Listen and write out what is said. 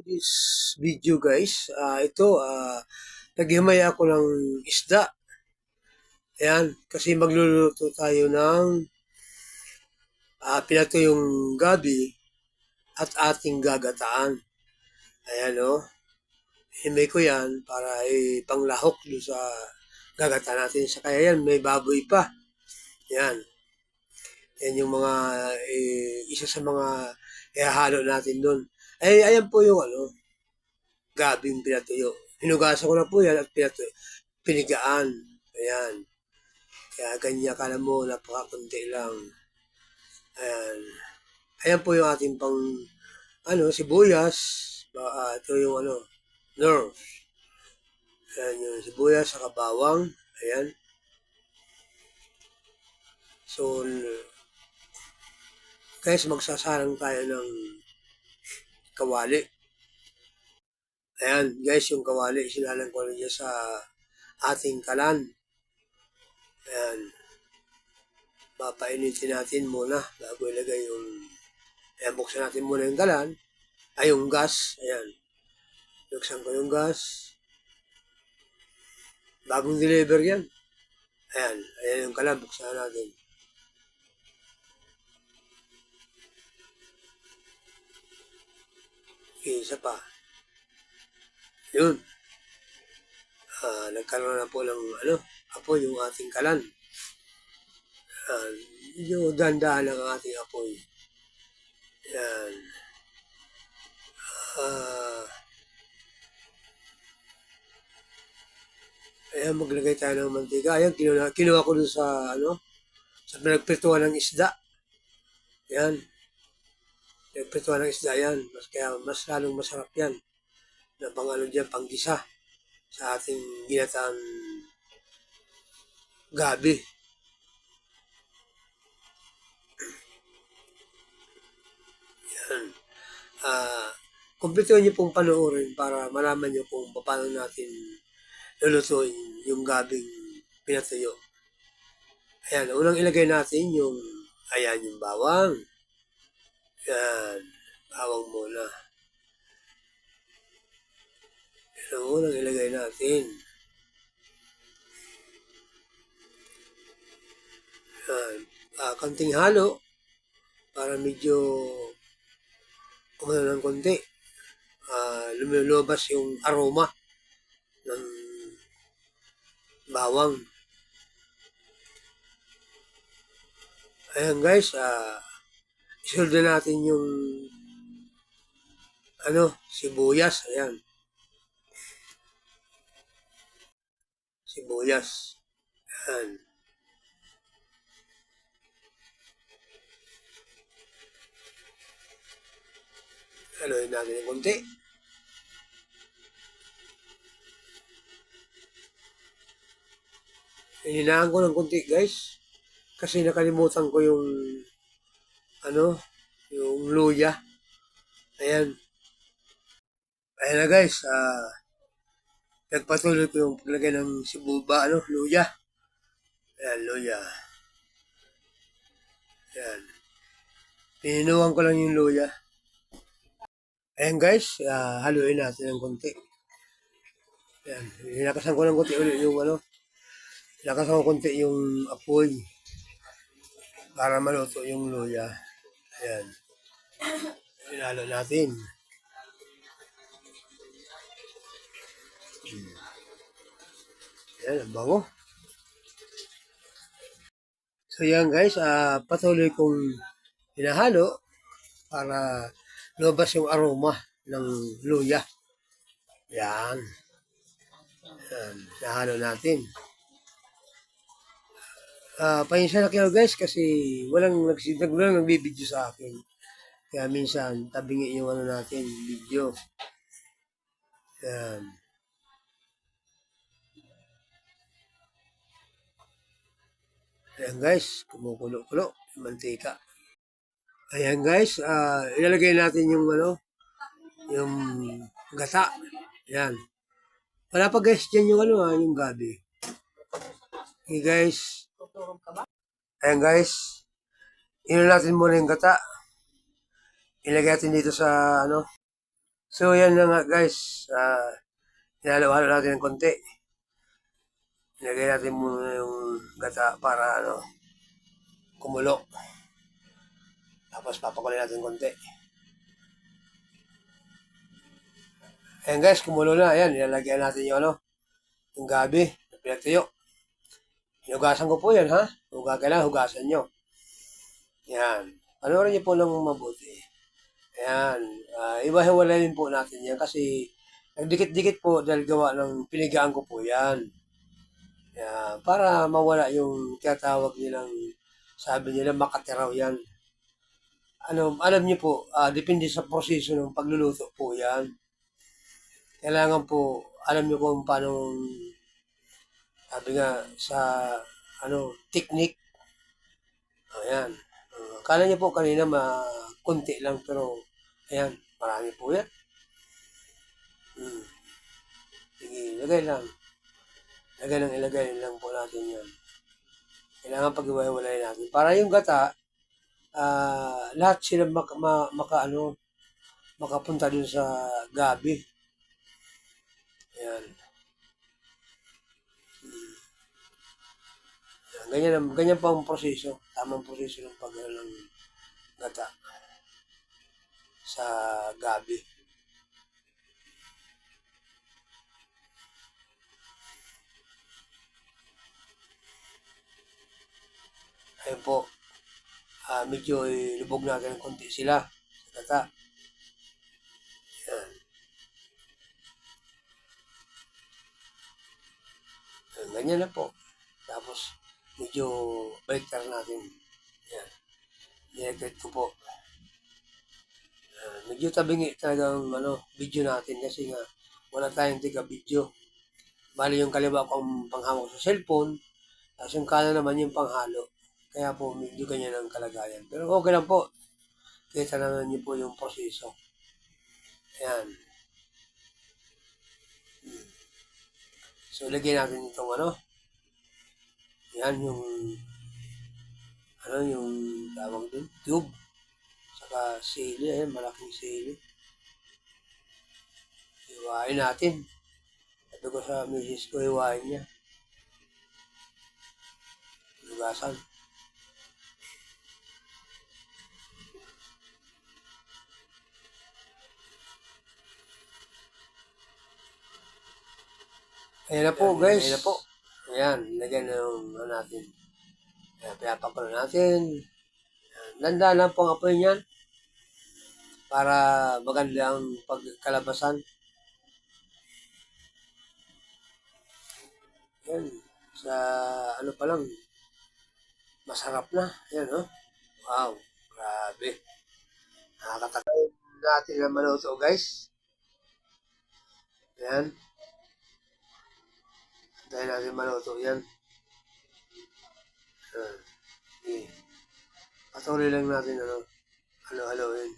this video guys, naghimay ako ng isda. Ayan, kasi magluluto tayo ng pinatuyong gabi at ating gagataan. Ayan o, himay ko yan para panglahok doon sa gagataan natin. Sa kaya yan, may baboy pa. Yan. Yan yung mga, isa sa mga ihahalo natin doon. Ayan po yung gabing pinatuyo. Hinugasan ko na po yan at pinigaan. Ayan. Kaya ganyan, akala mo, napakakunti lang. Ayan. Ayan po yung ating pang, sibuyas. Ito yung nerve. Ayan yung sibuyas sa bawang. Ayan. So, guys, magsasarang tayo ng kawali. Ayan, guys, yung kawali, sinalang ko na dyan sa ating kalan. Ayan. Papainitin natin muna bago ilagay yung... Ayan, buksan natin muna yung kalan. Yung gas. Ayan. Buksan ko yung gas. Bagong deliver yan. Ayan. Ayan yung kalan. Buksan natin. Isa pa. Yun. Nagkaroon na po ng apoy yung ating kalan. Medyo dandahan ang ating apoy. Yan. Ayan, maglagay tayo ng mantika. Ayan, kinuha ko dun sa sa pinagprituan ng isda. Yan. Pinagprituan ng isda yan. Kaya mas lalong masarap yan. Na dyan, panggisa sa ating ginataan gabi. Yan. Kumpletuhin niyo pong panoorin para malaman niyo kung paano natin lulutuin yung gabing pinatuyo. Ayan, unang ilagay natin yung, yung bawang. Yan, bawang muna. Yan ang unang ilagay natin. Yan, konting halo para medyo ng konti. Lumilabas yung aroma ng bawang. Ayan guys, isunod na natin yung sibuyas. Ayan. Sibuyas. Ayan. Haluin natin yung konti. Hininahan ko ng konti guys. Kasi nakalimutan ko yung yung luya. Ayan. Ayan na guys. Nagpatuloy ko yung paglagay ng luya. Ayan, luya. Ayan. Pininuwan ko lang yung luya. Ayan guys, haluin natin ng konti. Ayan, hinakasan ko ng konti ulit yung hinakasan ko konti yung apoy para maluto yung luya. Ayan. Hinalo natin. Ayan, ang bango. So yan guys, patuloy kong hinahalo para lumabas yung aroma ng luya. Yan. Yan. Nahalo natin. Pahinsa na kayo guys kasi walang nagbibideo sa akin. Kaya minsan tabingi yung natin, video. Yan. Ayan guys, kumukulo-kulo yung mantika. Ayan guys, ilalagay natin yung yung gata. Ayan. Wala pa guys dyan yung yung gabi. Okay guys. Ayan guys. Natin muna yung gata. Ilagay natin dito sa So, yan na nga guys. Hinalo-halo natin ng konti. Ilagay natin muna yung gata para kumulo. Tapos papakulay natin konti. Ayan guys, kumulo na. Ayan, ilalagyan natin yung gabi na pinagtuyo. Hinugasan ko po yan ha. Kailangan hugasan nyo. Yan. Panoorin nyo po ng mabuti. Ayan. Iwahiwalayin po natin yan kasi nagdikit-dikit po dahil gawa ng pinigaan ko po yan. Yan. Para mawala yung tinatawag nilang, sabi nila makatiraw yan. Alam niyo po, depende sa proseso ng pagluluto po yan. Kailangan po, alam niyo kung paano, sabi nga, sa, technique. Ayan. Akala niyo po kanina konti lang, pero, ayan, marami po yan. Sige, ilagay lang. Ilagay lang po natin yan. Kailangan pag-iwalay natin. Para yung gata, lahat sila makapunta dun sa gabi. Ayan. Ganyan pa ang proseso. Tamang proseso ng ng gata sa gabi. Ayun po. Medyo ilubog natin ng konti sila sa gata. Ayan. Ganyan na po. Tapos, medyo baliktad natin. Yan. Nilagay ko po. Medyo tabingi talagang video natin kasi nga wala tayong tiga-video. Bali yung kaliwa ko ang panghawak sa cellphone, tapos yung kanan naman yung panghalo. Kaya po medyo ganyan ang kalagayan. Pero okay lang po. Kita naman niyo po yung proseso. Ayan. So, lagyan natin itong yan yung yung tawag dun, tube. Saka sili, ayan, malaking sili. Iwain natin. Sabi ko sa misis ko, iwain niya. Lugasan. Ayan na po guys. Ayan na po. Ayan, lagyan na yung natin. Ayan, pinapakulo natin. Nanda lang po ang apoy niyan para maganda ang pagkalabasan. Yan. Sa pa lang, masarap na. Yan, Wow. Grabe. Nakakatakay natin na maluto, guys. Yan. Antayin natin maluto yan. Okay. Patuloy lang natin, halo-haloin.